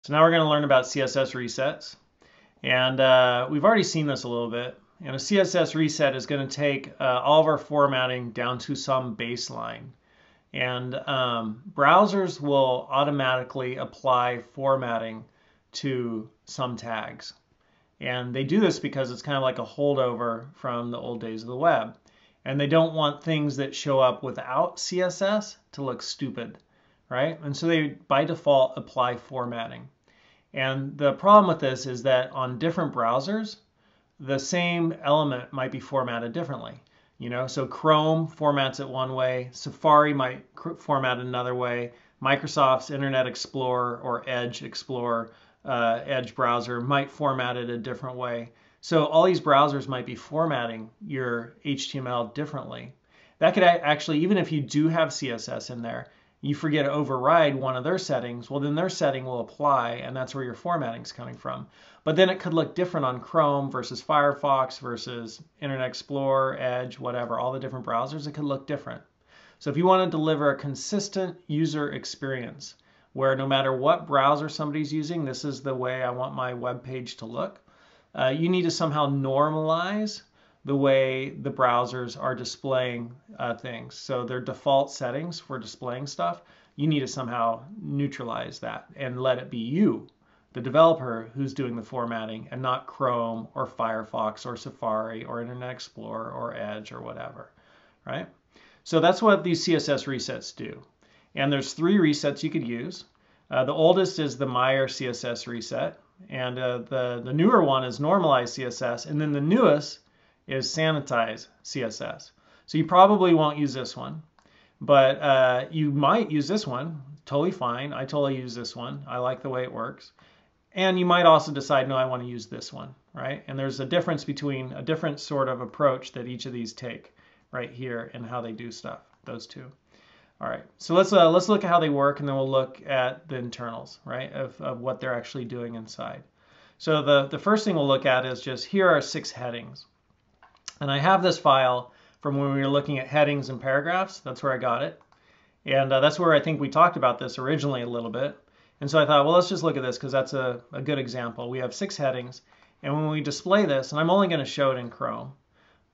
So now we're going to learn about CSS resets. And we've already seen this a little bit. And a CSS reset is going to take all of our formatting down to some baseline. And browsers will automatically apply formatting to some tags. And they do this because it's kind of like a holdover from the old days of the web. And they don't want things that show up without CSS to look stupid, right? And so they, by default, apply formatting. And the problem with this is that on different browsers, the same element might be formatted differently. So Chrome formats it one way, Safari might format it another way, Microsoft's Internet Explorer or Edge Explorer, Edge browser might format it a different way. So all these browsers might be formatting your HTML differently. That could actually, even if you do have CSS in there, you forget to override one of their settings, well then their setting will apply and that's where your formatting is coming from. But then it could look different on Chrome versus Firefox versus Internet Explorer, Edge, whatever, all the different browsers, it could look different. So if you want to deliver a consistent user experience where no matter what browser somebody's using, this is the way I want my web page to look, you need to somehow normalize the way the browsers are displaying things. So their default settings for displaying stuff, you need to somehow neutralize that and let it be you, the developer, who's doing the formatting and not Chrome or Firefox or Safari or Internet Explorer or Edge or whatever, right? So that's what these CSS resets do. And there's 3 resets you could use. The oldest is the Meyer CSS reset, and the newer one is normalized CSS, and then the newest is sanitize CSS. So you probably won't use this one, but you might use this one. Totally fine. I totally use this one. I like the way it works. And you might also decide, no, I want to use this one, right? And there's a difference between a different sort of approach that each of these take right here and how they do stuff, those two. All right, so let's look at how they work, and then we'll look at the internals, right, of what they're actually doing inside. So the first thing we'll look at is just here are 6 headings. And I have this file from when we were looking at headings and paragraphs. That's where I got it. And that's where I think we talked about this originally a little bit. And so I thought, well, let's just look at this because that's a good example. We have 6 headings. And when we display this, and I'm only going to show it in Chrome,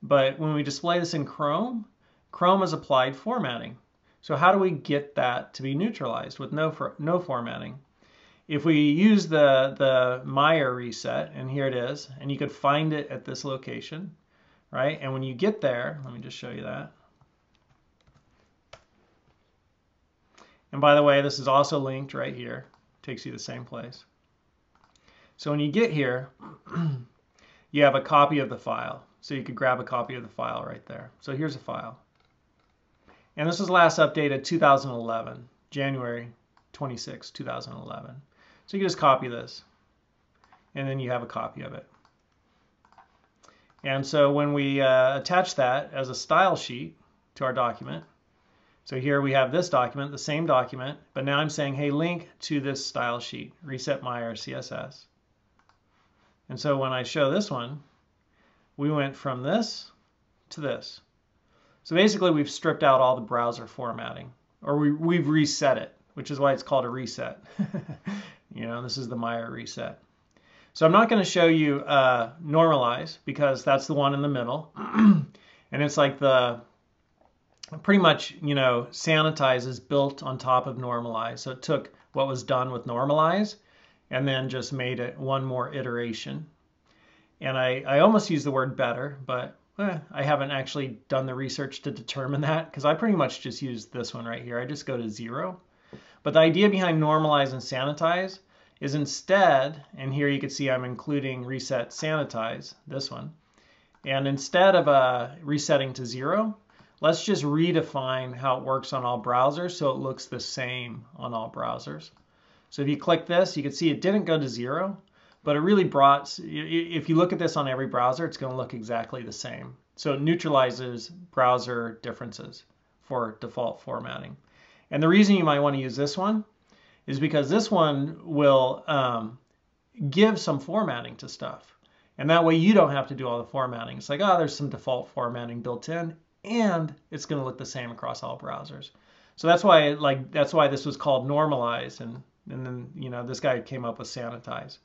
but when we display this in Chrome, Chrome has applied formatting. So how do we get that to be neutralized with no formatting? If we use the Meyer reset, and here it is, and you could find it at this location, right? And when you get there, let me just show you that. And by the way, this is also linked right here. Takes you to the same place. So when you get here, you have a copy of the file. So you could grab a copy of the file right there. So here's a file. And this was last updated 2011, January 26, 2011. So you can just copy this, and then you have a copy of it. And so when we attach that as a style sheet to our document, so here we have this document, the same document, but now I'm saying, hey, link to this style sheet, Reset Meyer CSS. And so when I show this one, we went from this to this. So basically we've stripped out all the browser formatting, or we've reset it, which is why it's called a reset. This is the Meyer reset. So I'm not going to show you normalize because that's the one in the middle. And it's like pretty much, sanitize is built on top of normalize. So it took what was done with normalize and then just made it one more iteration. And I almost use the word better, but I haven't actually done the research to determine that because I pretty much just use this one right here. I just go to 0. But the idea behind normalize and sanitize is instead, and here you can see I'm including reset sanitize, this one, and instead of resetting to 0, let's just redefine how it works on all browsers so it looks the same on all browsers. So if you click this, you can see it didn't go to 0, but it really brought, if you look at this on every browser, it's going to look exactly the same. So it neutralizes browser differences for default formatting. And the reason you might want to use this one is because this one will give some formatting to stuff. And that way you don't have to do all the formatting. It's like, oh, there's some default formatting built in, and it's going to look the same across all browsers. So that's why this was called normalize, and And then, you know, this guy came up with sanitize.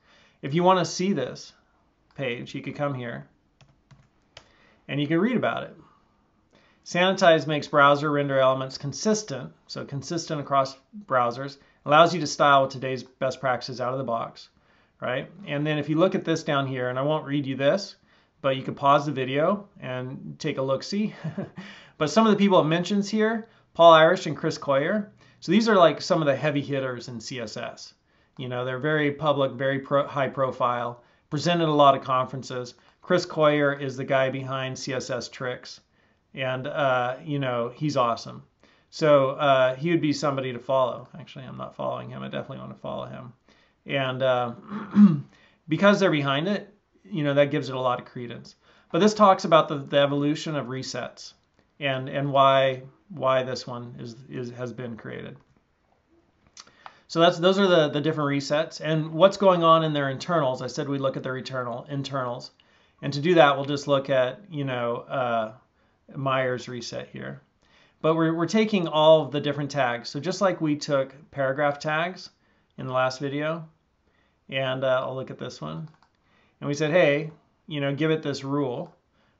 If you want to see this page, you could come here and you can read about it. Sanitize makes browser render elements consistent, so consistent across browsers, allows you to style with today's best practices out of the box, right? And then if you look at this down here, and I won't read you this, but you can pause the video and take a look-see. But some of the people it mentions here, Paul Irish and Chris Coyier. So these are like some of the heavy hitters in CSS. You know, they're very public, very high profile, presented at a lot of conferences. Chris Coyier is the guy behind CSS Tricks. And, you know, he's awesome. So he would be somebody to follow. Actually, I'm not following him. I definitely want to follow him. And because they're behind it, you know, that gives it a lot of credence. But this talks about the evolution of resets and why this one has been created. So those are the different resets. And what's going on in their internals. I said we look at their internals. And to do that, we'll just look at, you know, Myers reset here. But we're taking all of the different tags. So just like we took paragraph tags in the last video, and I'll look at this one. And we said, hey, you know, give it this rule,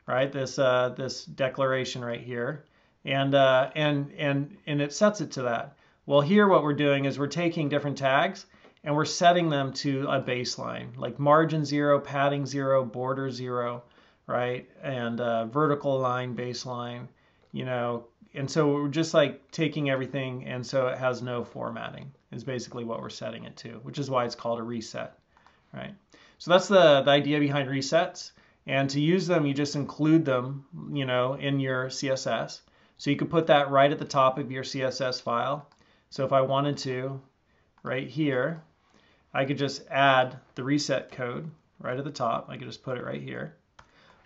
right? This declaration right here. And it sets it to that. Well, here what we're doing is we're taking different tags and we're setting them to a baseline, like margin 0, padding 0, border 0, right? And vertical line, baseline, you know. And so we're just like taking everything, and so it has no formatting is basically what we're setting it to, which is why it's called a reset, right? So that's the idea behind resets. And to use them, you just include them, you know, in your CSS. So you could put that right at the top of your CSS file. So if I wanted to, right here, I could just add the reset code right at the top. I could just put it right here.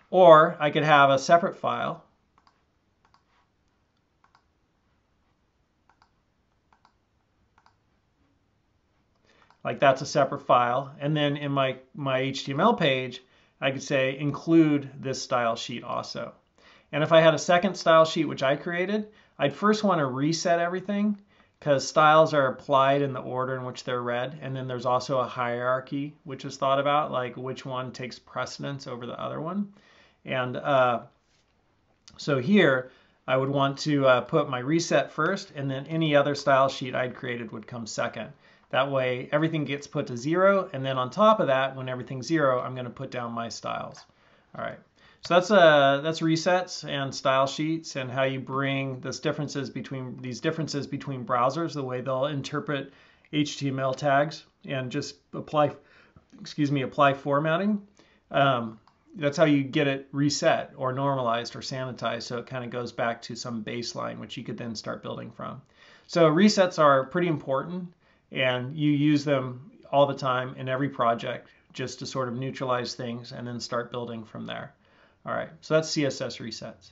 Or I could have a separate file. Like that's a separate file. And then in my HTML page, I could say include this style sheet also. And if I had a second style sheet, which I created, I'd first want to reset everything because styles are applied in the order in which they're read. And then there's also a hierarchy, which is thought about, like which one takes precedence over the other one. And so here, I would want to put my reset first, and then any other style sheet I'd created would come second. That way, everything gets put to 0, and then on top of that, when everything's 0, I'm going to put down my styles. All right. So that's resets and style sheets, and how you bring these differences between browsers, the way they'll interpret HTML tags and just apply formatting. That's how you get it reset or normalized or sanitized, so it kind of goes back to some baseline, which you could then start building from. So resets are pretty important, and you use them all the time in every project just to sort of neutralize things and then start building from there. All right, so that's CSS resets.